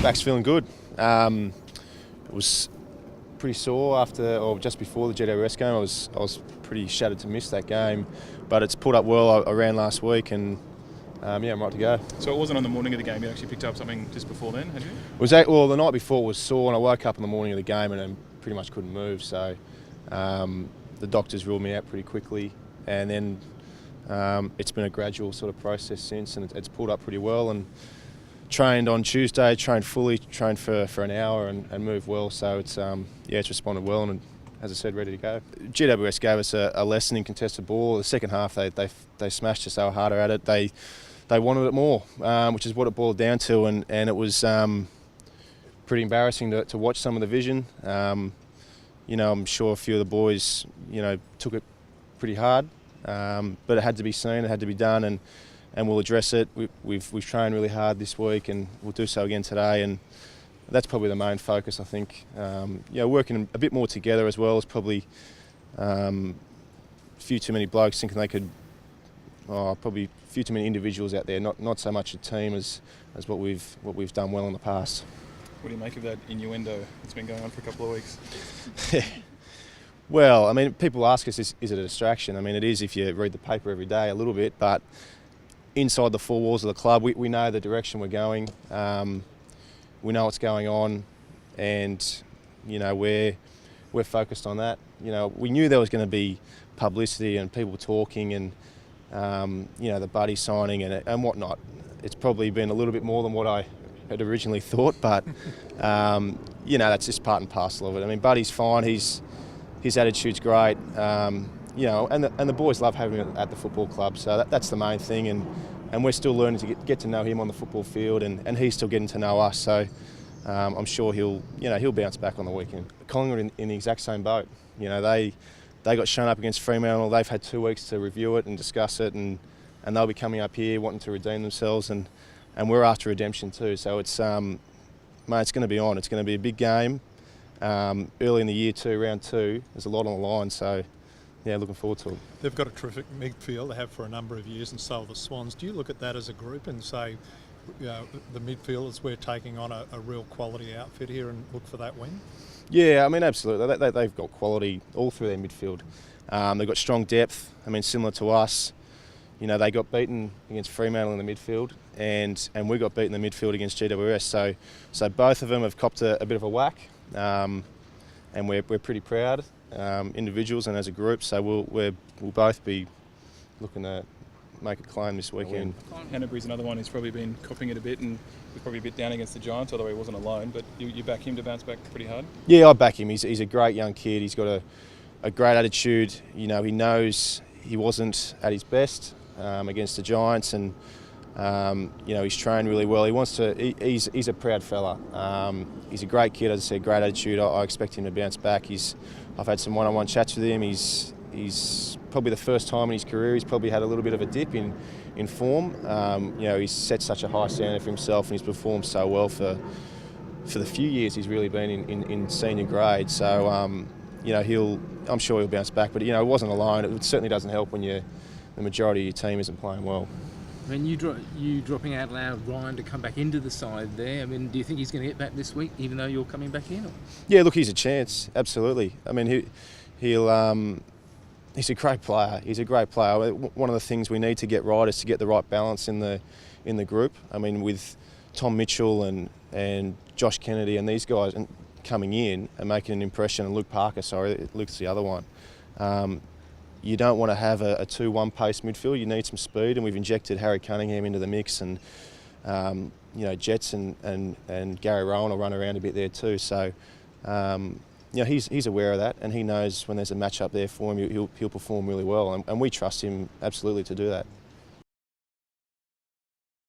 Back's feeling good. It was pretty sore just before the GWS game. I was pretty shattered to miss that game, but it's pulled up well. I ran last week, and I'm right to go. So it wasn't on the morning of the game. You actually picked up something just before then, had you? The night before was sore, and I woke up in the morning of the game and pretty much couldn't move. So the doctors ruled me out pretty quickly, and then it's been a gradual sort of process since, and it's pulled up pretty well. And trained on Tuesday, trained fully, trained for an hour and moved well. So it's responded well, and as I said, ready to go. GWS gave us a lesson in contested ball. The second half they smashed us. They were harder at it. They wanted it more, which is what it boiled down to, and it was pretty embarrassing to watch some of the vision. I'm sure a few of the boys took it pretty hard, but it had to be seen, it had to be done, and we'll address it. We've trained really hard this week, and we'll do so again today, and that's probably the main focus, I think. Working a bit more together as well is probably a few too many blokes thinking they could. Probably a few too many individuals out there, not so much a team as what we've done well in the past. What do you make of that innuendo that's been going on for a couple of weeks? Well, I mean, people ask us, is it a distraction? I mean, it is if you read the paper every day a little bit, but inside the four walls of the club, we know the direction we're going. We know what's going on, and we're focused on that. We knew there was going to be publicity and people talking, and the buddy signing and whatnot. It's probably been a little bit more than what I had originally thought, but that's just part and parcel of it. I mean, Buddy's fine. His attitude's great. And the boys love having him at the football club. So that's the main thing. And we're still learning to get to know him on the football field, and he's still getting to know us. So I'm sure he'll bounce back on the weekend. Collingwood in the exact same boat. They got shown up against Fremantle. They've had 2 weeks to review it and discuss it, and they'll be coming up here wanting to redeem themselves, and we're after redemption too. So it's going to be on. It's going to be a big game early in the year too, round 2. There's a lot on the line, so looking forward to it. They've got a terrific midfield. They have for a number of years, and so have the Swans. Do you look at that as a group and say, the midfielders, we're taking on a real quality outfit here and look for that win? Yeah, I mean, absolutely. They've got quality all through their midfield. They've got strong depth. I mean, similar to us. They got beaten against Fremantle in the midfield, and we got beaten in the midfield against GWS. So both of them have copped a bit of a whack, and we're pretty proud, individuals and as a group. So we'll both be looking to make a claim this weekend. Hanbury's another one who's probably been copping it a bit and was probably a bit down against the Giants, although he wasn't alone. But you back him to bounce back pretty hard? Yeah, I back him. He's a great young kid. He's got a great attitude. He knows he wasn't at his best against the Giants, and he's trained really well. He's a proud fella. He's a great kid, as I said, great attitude. I expect him to bounce back. I've had some one-on-one chats with him. He's probably the first time in his career he's probably had a little bit of a dip in form. He's set such a high standard for himself, and he's performed so well for the few years he's really been in senior grade. So I'm sure he'll bounce back. But it wasn't alone. It certainly doesn't help when the majority of your team isn't playing well. I mean, you dropping out loud Ryan to come back into the side there. I mean, do you think he's going to get back this week, even though you're coming back in? Or? Yeah, look, he's a chance, absolutely. I mean, he's a great player. He's a great player. One of the things we need to get right is to get the right balance in the group. I mean, with Tom Mitchell and Josh Kennedy and these guys coming in and making an impression, and Luke's the other one. You don't want to have a 2-1 pace midfield. You need some speed, and we've injected Harry Cunningham into the mix, and Jets and Gary Rowan will run around a bit there too. So he's aware of that, and he knows when there's a match up there for him, he'll perform really well, and we trust him absolutely to do that.